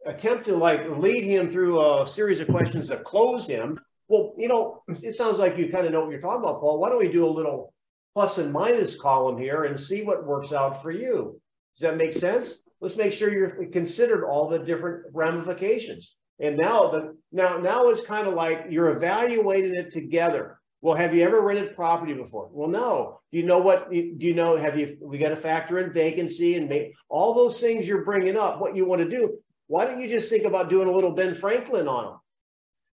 attempt to like lead him through a series of questions that close him, well, you know, it sounds like you kind of know what you're talking about, Paul. Why don't we do a little plus and minus column here and see what works out for you? Does that make sense? Let's make sure you're considered all the different ramifications. And now it's kind of like you're evaluating it together. Well, have you ever rented property before? Well, no. Do you know what? Do you know? We got to factor in vacancy and make all those things you're bringing up. What you want to do? Why don't you just think about doing a little Ben Franklin on him?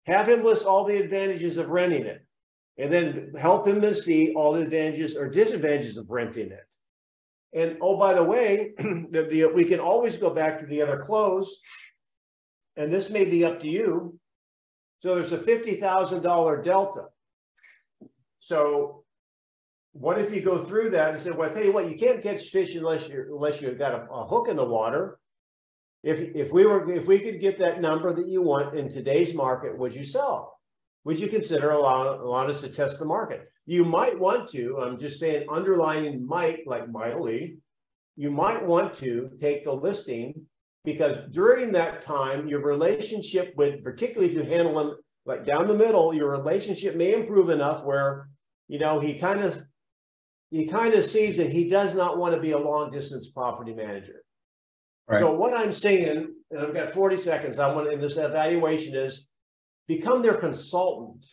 Have him list all the advantages of renting it, and then help him to see all the advantages or disadvantages of renting it. And oh, by the way, we can always go back to the other close, and this may be up to you. So there's a $50,000 delta. So what if you go through that and say, well, I tell you what, you can't catch fish unless you've got a hook in the water. If we could get that number that you want in today's market, would you sell? Would you consider allowing us to test the market? You might want to, I'm just saying underlining might, like mightily, you might want to take the listing, because during that time, your relationship with, particularly if you handle them like down the middle, your relationship may improve enough where, you know, he kind of sees that he does not want to be a long distance property manager. Right. So what I'm saying, and I've got 40 seconds, I want in this evaluation is become their consultant,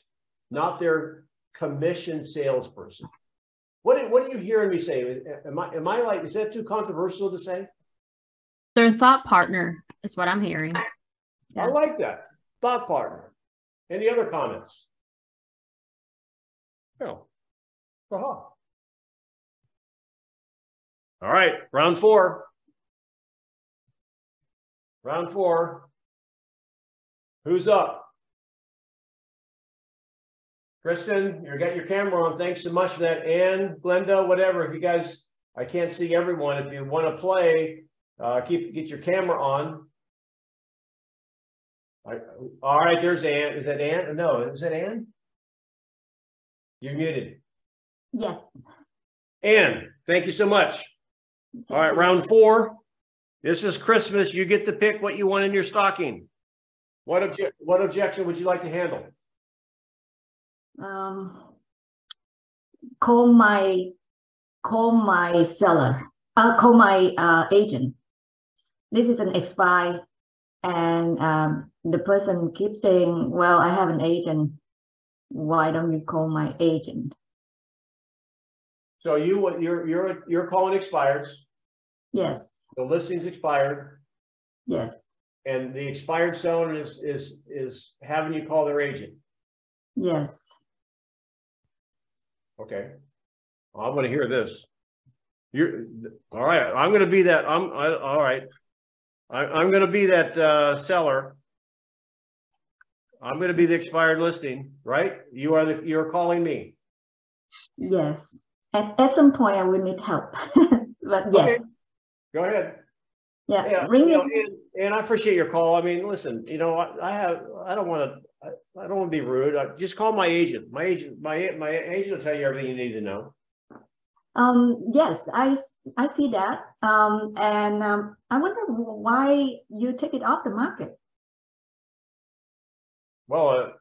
not their commission salesperson. What are you hearing me say? Am I like, is that too controversial to say? Their thought partner is what I'm hearing. Yeah. I like that. Thought partner. Any other comments? No. All right, round four. Round four. Who's up? Kristen, you got your camera on. Thanks so much for that. Ann, Glenda, whatever. If you guys, I can't see everyone. If you want to play, get your camera on. All right, there's Ann. Is that Ann? No, is that Ann? You're muted. Yes. Ann, thank you so much. All right, round four. This is Christmas. You get to pick what you want in your stocking. What objection would you like to handle? Call my seller. Call my agent. This is an expired, and the person keeps saying, "Well, I have an agent. Why don't you call my agent?" So you're calling expireds. Yes. The listing's expired. Yes. And the expired seller is having you call their agent. Yes. Okay. Well, I'm going to hear this. You're all right. I'm going to be that. All right. I'm going to be that seller. I'm going to be the expired listing, right? You're calling me. Yes. At some point, I will need help. But yes. Okay. Go ahead. Yeah. And I appreciate your call. I mean, listen, you know, I don't want to be rude. Just call my agent. My agent will tell you everything you need to know. Yes, I see that. I wonder why you take it off the market. Well,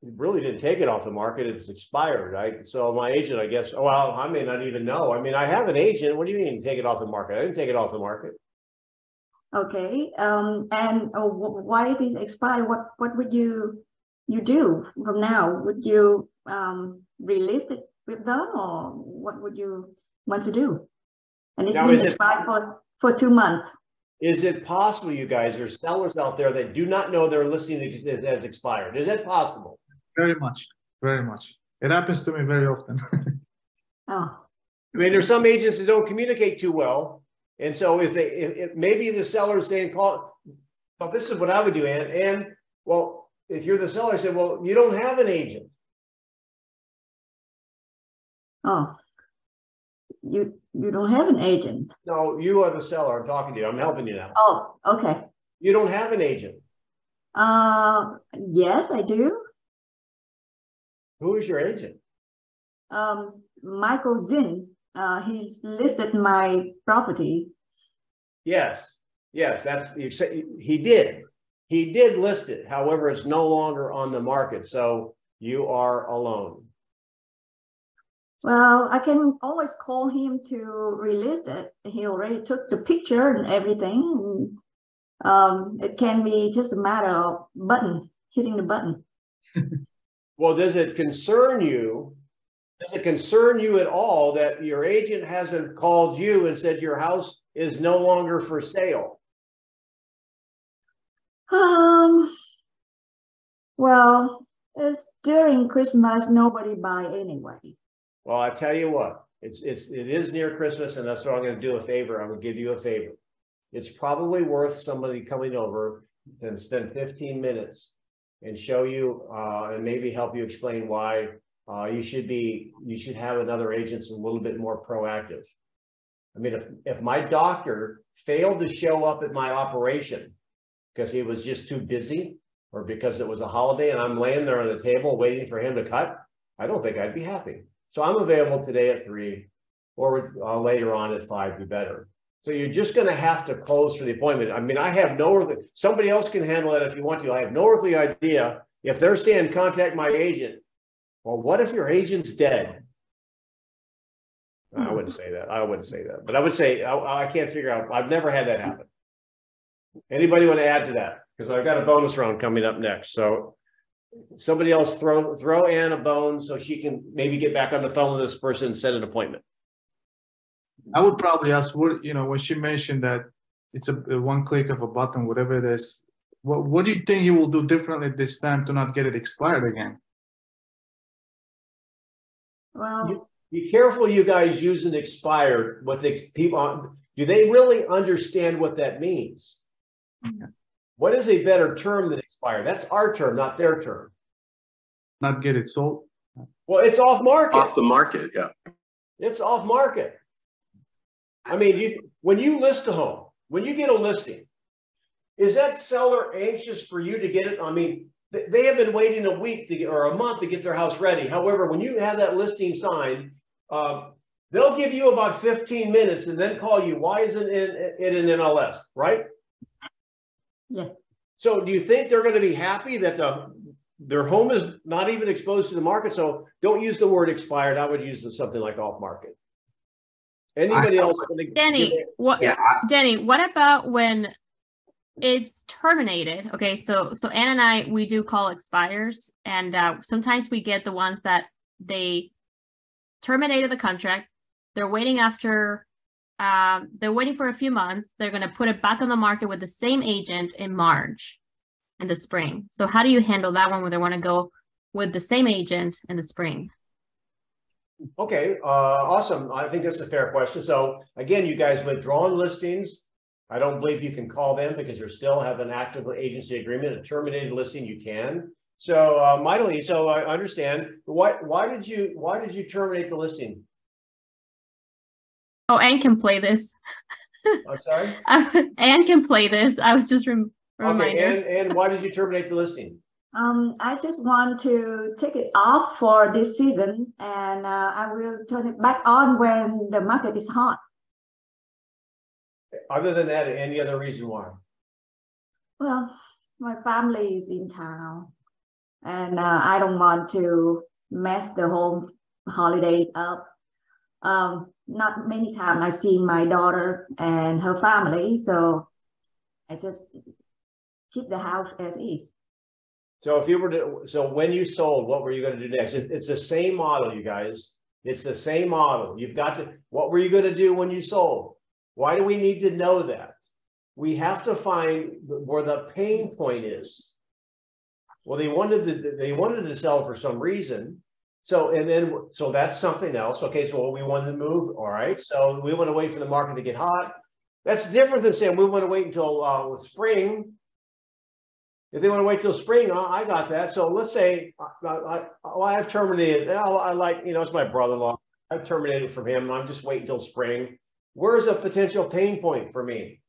you really didn't take it off the market. It's expired, right? So my agent, I guess, well, I may not even know. I mean, I have an agent. What do you mean take it off the market? I didn't take it off the market. Okay. Why it is expired? What would you do from now? Would you relist it with them, or what would you want to do? And it's been expired for 2 months. Is it possible, you guys, there's sellers out there that do not know their listing has expired? Is that possible? Very much. Very much. It happens to me very often. Oh. I mean, there's some agents that don't communicate too well. And so if maybe the seller is saying, well, this is what I would do, Ann. And well, if you're the seller, I said, well, you don't have an agent. Oh. You don't have an agent. No, you are the seller. I'm talking to you. I'm helping you now. Oh, okay. You don't have an agent. Yes, I do. Who is your agent? Michael Zinn. He listed my property. Yes, he did list it. However, it's no longer on the market. So you are alone. Well, I can always call him to release it. He already took the picture and everything. It can be just a matter of hitting the button. Well, does it concern you? Does it concern you at all that your agent hasn't called you and said your house is no longer for sale? Well, it's during Christmas. Nobody buy anyway. Well, I tell you what, it is near Christmas, and that's what I'm going to do a favor. I'm going to give you a favor. It's probably worth somebody coming over and spend 15 minutes and show you and maybe help you explain why you should have another agent that's a little bit more proactive. I mean, if my doctor failed to show up at my operation because he was just too busy or because it was a holiday and I'm laying there on the table waiting for him to cut, I don't think I'd be happy. So I'm available today at 3 or later on at 5, be better. So you're just going to have to close for the appointment. I mean, I have somebody else can handle it if you want to. I have no earthly idea. If they're saying contact my agent, well, what if your agent's dead? I wouldn't say that. But I would say, I can't figure out. I've never had that happen. Anybody want to add to that? Because I've got a bonus round coming up next. So somebody else throw Ann a bone so she can maybe get back on the phone with this person and set an appointment. I would probably ask, when she mentioned that it's a one click of a button, whatever it is, what do you think he will do differently this time to not get it expired again? Well, be careful, you guys using expired. Do they really understand what that means? Yeah. What is a better term than expired? That's our term, not their term. Not get it sold? Well, it's off market. Off the market, yeah. It's off market. I mean, when you list a home, when you get a listing, is that seller anxious for you to get it? I mean, they have been waiting a week or a month to get their house ready. However, when you have that listing signed, they'll give you about 15 minutes and then call you. Why isn't it in NLS, right? Yeah. So do you think they're going to be happy that their home is not even exposed to the market? So don't use the word expired. I would use something like off market. Anybody else? Denny, Denny, what about when it's terminated? Okay, so Ann and I, we do call expires, and sometimes we get the ones that they terminated the contract. They're waiting for a few months. They're going to put it back on the market with the same agent in March, in the spring. So how do you handle that one when they want to go with the same agent in the spring. Okay, awesome. I think that's a fair question. So again, you guys withdrawn listings. I don't believe you can call them because you still have an active agency agreement. A terminated listing, you can. So mightily, so I understand. Why did you terminate the listing? Oh, Anne can play this. I'm sorry? Anne can play this. I was just reminder. Okay, and why did you terminate the listing? I just want to take it off for this season, and I will turn it back on when the market is hot. Other than that, any other reason why? Well, my family is in town, and I don't want to mess the whole holiday up. Not many times I see my daughter and her family, so I just keep the house as is. So if you were to, so when you sold, what were you going to do next? It's the same model, you guys. It's the same model. You've got to, what were you going to do when you sold? Why do we need to know that? We have to find where the pain point is. Well, they wanted to sell for some reason. So, so that's something else. Okay, so we wanted to move. All right. So we want to wait for the market to get hot. That's different than saying we want to wait until spring. If they want to wait till spring, I got that. So let's say I've terminated. I like, it's my brother-in-law. I've terminated from him. I'm just waiting till spring. Where's a potential pain point for me?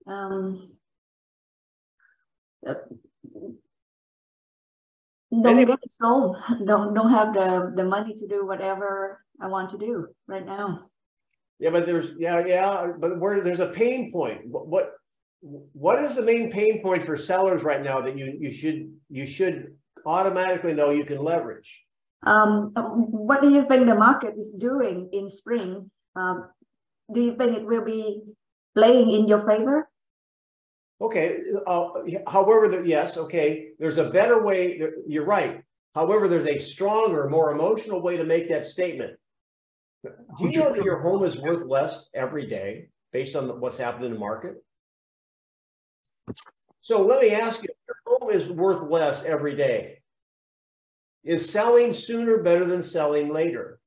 Don't get it sold. Don't have the money to do whatever I want to do right now. Yeah, but but where there's a pain point. What is the main pain point for sellers right now that you should automatically know you can leverage? What do you think the market is doing in spring? Do you think it will be playing in your favor? Okay. However, yes. Okay. There's a better way. You're right. However, there's a stronger, more emotional way to make that statement. Do you know that your home is worth less every day based on what's happened in the market? So let me ask you, your home is worth less every day. Is selling sooner better than selling later?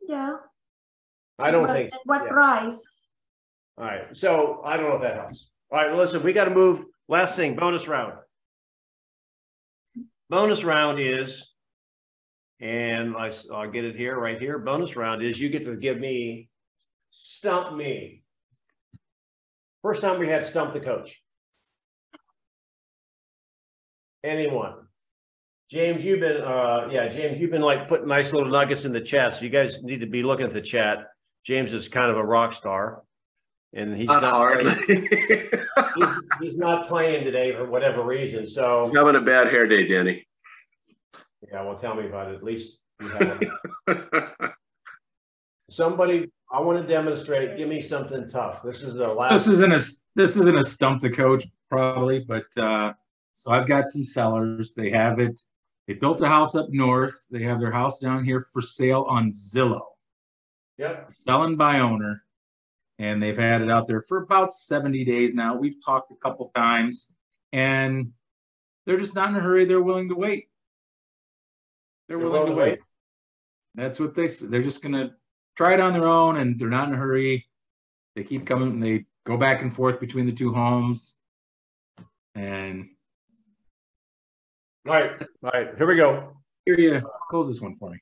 Yeah. I don't think so. At what price? All right. So I don't know if that helps. All right. Listen, we got to move. Last thing, bonus round. Bonus round is, and I'll get it here, right here. Bonus round is you get to give me, stump me. First time we had stump the coach. Anyone? James, you've been, James, you've been like putting nice little nuggets in the chat. So you guys need to be looking at the chat. James is kind of a rock star, and he's not playing. he's not playing today for whatever reason. So I'm having a bad hair day, Denny. Yeah, well, tell me about it. At least you have somebody. I want to demonstrate. Give me something tough. This is the last. This isn't a stump the coach probably, but so I've got some sellers. They have it. They built a house up north. They have their house down here for sale on Zillow. Yep. Selling by owner. And they've had it out there for about 70 days now. We've talked a couple times, and they're just not in a hurry. They're willing to wait. They're willing to wait. That's what they say. They're just going to try it on their own, and they're not in a hurry. They keep coming, and they go back and forth between the two homes. And all right, here we go. Here, you close this one for me.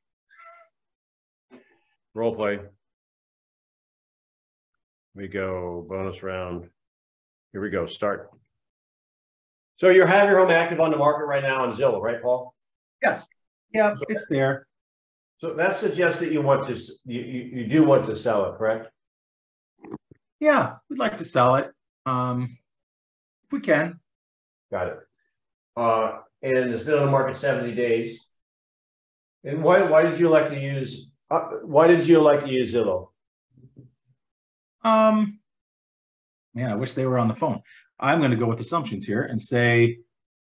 Role play. We go bonus round. Here we go. Start. So you have your home active on the market right now on Zillow, right, Paul? Yes. Yeah, it's there. So that suggests that you want to you do want to sell it, correct? Yeah, we'd like to sell it. If we can. Got it. And it's been on the market 70 days. And why did you like to use Zillow? Man, I wish they were on the phone. I'm going to go with assumptions here and say,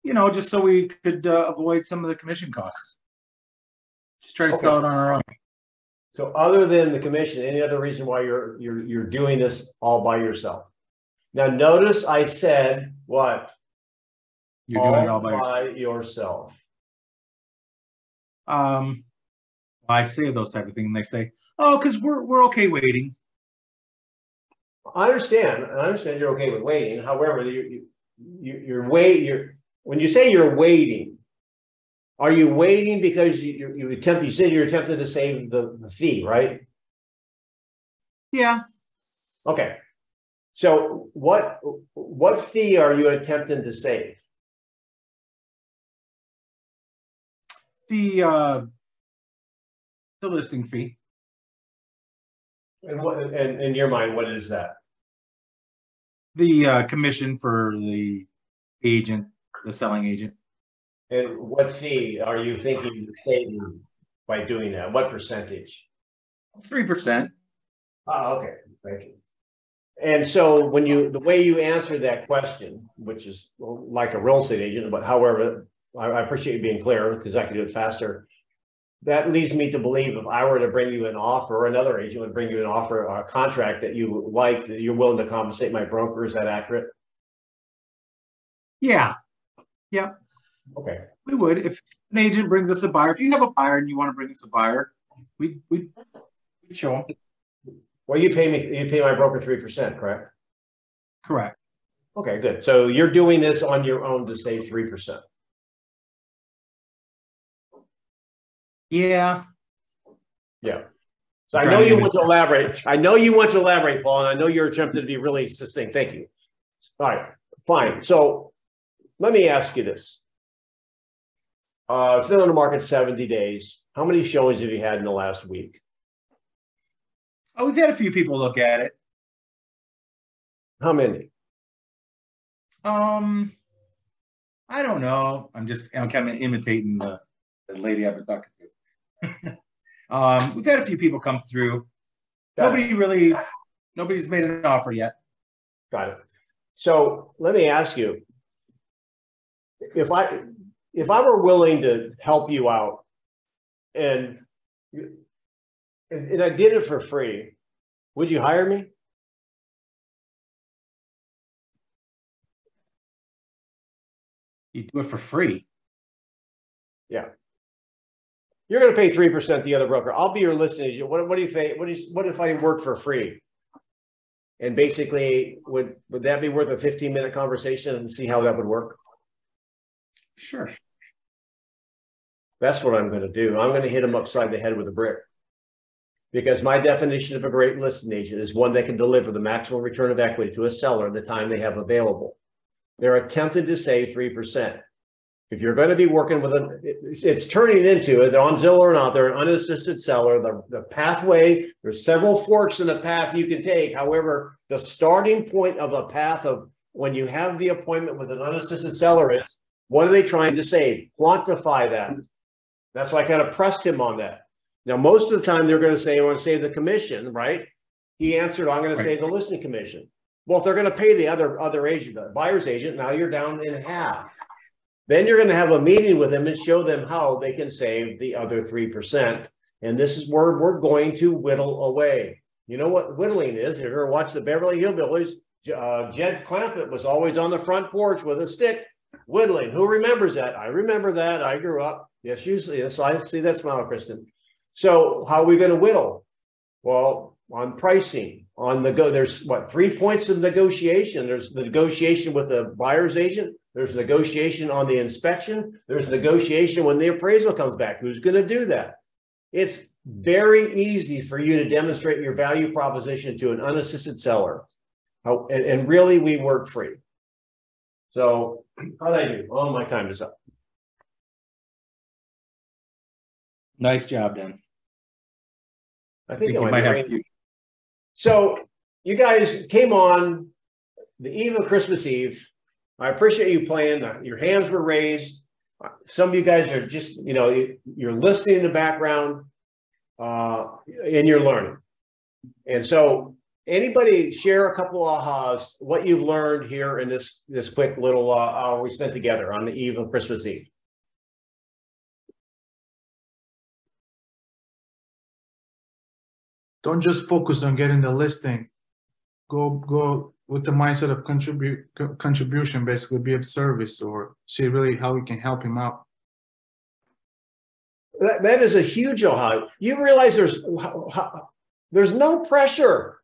just so we could avoid some of the commission costs. Just try to sell it on our own. So other than the commission, any other reason why you're doing this all by yourself? Now notice I said what? You're doing it all by yourself. yourself. I say those type of things, and they say, "Oh, because we're okay waiting." I understand. I understand you're okay with waiting. However, you're when you say you're waiting, are you waiting because you said you're attempting to save the fee, right? Yeah. Okay. So what fee are you attempting to save? The listing fee. And what, and in your mind, what is that? The commission for the agent, the selling agent. And what fee are you thinking of saving by doing that? What percentage? 3%. Oh, okay. Thank you. And so when the way you answer that question, which is like a real estate agent, but however, I appreciate you being clear because I can do it faster. That leads me to believe if I were to bring you an offer, or another agent would bring you an offer, a contract that you like, that you're willing to compensate my broker. Is that accurate? Yeah. Yeah. Okay. We would. If an agent brings us a buyer, if you have a buyer and you want to bring us a buyer, we'd show them. Well, you pay my broker 3%, correct? Correct. Okay, good. So you're doing this on your own to save 3%. Yeah. Yeah. So I know you want to elaborate. I know you want to elaborate, Paul, and I know you're attempting to be really succinct. Thank you. All right, fine. So let me ask you this. It's been on the market 70 days. How many showings have you had in the last week? Oh, we've had a few people look at it. How many? I don't know. I'm kind of imitating the lady I've been talking to. We've had a few people come through. Nobody's made an offer yet. Got it. So let me ask you, if I were willing to help you out and I did it for free, would you hire me? You do it for free. Yeah. You're going to pay 3% the other broker. I'll be your listing agent. What do you think? What if I work for free? And basically, would that be worth a 15-minute conversation and see how that would work? Sure. That's what I'm going to do. I'm going to hit them upside the head with a brick. Because my definition of a great listing agent is one that can deliver the maximum return of equity to a seller at the time they have available. They're attempting to save 3%. If you're going to be working with it's turning into it on Zillow or not, they're an unassisted seller. The pathway, there's several forks in the path you can take. However, the starting point of a path of when you have the appointment with an unassisted seller is, what are they trying to save? Quantify that. That's why I kind of pressed him on that. Now, most of the time they're going to say, I want to save the commission, right? He answered, I'm going to save the listing commission. Well, if they're going to pay the other agent, the buyer's agent, now you're down in half. Then you're going to have a meeting with them and show them how they can save the other 3%. And this is where we're going to whittle away. You know what whittling is? If you ever watched the Beverly Hillbillies, Jed Clampett was always on the front porch with a stick whittling. Who remembers that? I remember that. I grew up. Yes, usually. Yes, I see that smile, Kristen. So how are we going to whittle? Well, on pricing, on the go, there's what, 3 points of negotiation. There's the negotiation with the buyer's agent. There's negotiation on the inspection. There's negotiation when the appraisal comes back. Who's going to do that? It's very easy for you to demonstrate your value proposition to an unassisted seller. And really, we work free. So how did I do? Oh, my time is up. Nice job, Dan. I think you might have to. So you guys came on the eve of Christmas Eve. I appreciate you playing. Your hands were raised. Some of you guys are just, you're listening in the background and you're learning. And so anybody share a couple of ahas, what you've learned here in this quick little hour we spent together on the eve of Christmas Eve. Don't just focus on getting the listing. Go with the mindset of contribution, basically be of service, or see really how we can help him out. That is a huge aha. You realize there's no pressure.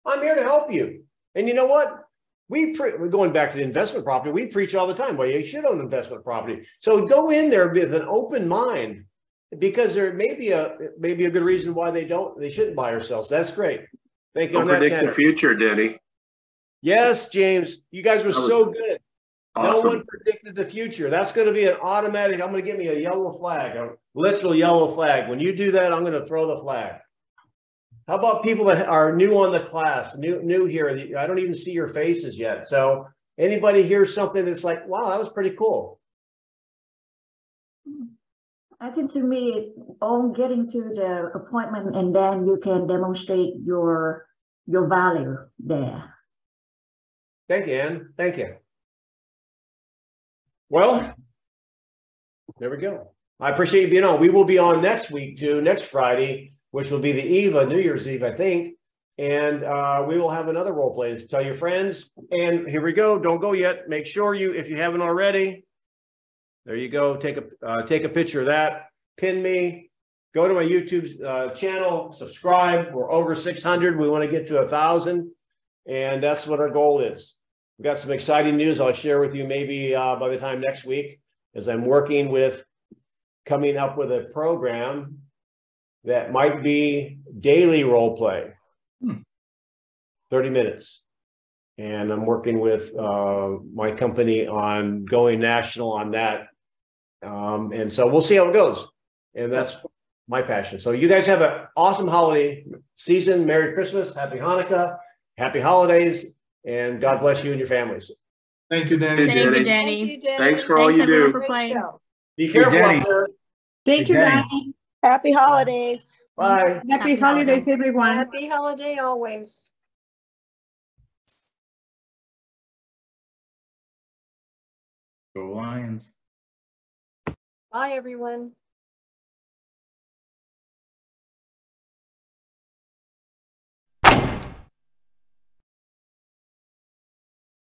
I'm here to help you. And you know what? We're going back to the investment property. We preach all the time. Well, you should own investment property. So go in there with an open mind, because there may be a good reason why they shouldn't buy or sell. So that's great. Thank you. Don't predict the future, Denny. Yes, James. You guys were so good. Awesome. No one predicted the future. That's going to be an automatic. I'm going to give me a yellow flag, a literal yellow flag. When you do that, I'm going to throw the flag. How about people that are new on the class, new here? I don't even see your faces yet. So anybody hears something that's like, wow, that was pretty cool. I think to me, it's all getting to the appointment, and then you can demonstrate your value there. Thank you, Ann. Thank you. Well, there we go. I appreciate you being on. We will be on next week too, next Friday, which will be the eve of New Year's Eve, I think. And we will have another role play. Tell your friends. And here we go. Don't go yet. Make sure if you haven't already, there you go. Take a picture of that. Pin me. Go to my YouTube channel. Subscribe. We're over 600. We want to get to 1,000. And that's what our goal is. We've got some exciting news I'll share with you maybe by the time next week, as I'm working with coming up with a program that might be daily role play, 30 minutes. And I'm working with my company on going national on that. And so we'll see how it goes. And that's my passion. So you guys have an awesome holiday season. Merry Christmas. Happy Hanukkah. Happy holidays. And God bless you and your families. Thank you, Denny. Thank you, Denny. Thanks for all you do. For playing. Be careful Denny. out there. Thank you, Denny. Happy holidays. Bye. Happy holidays, everyone. Happy holiday always. Go Lions. Bye, everyone.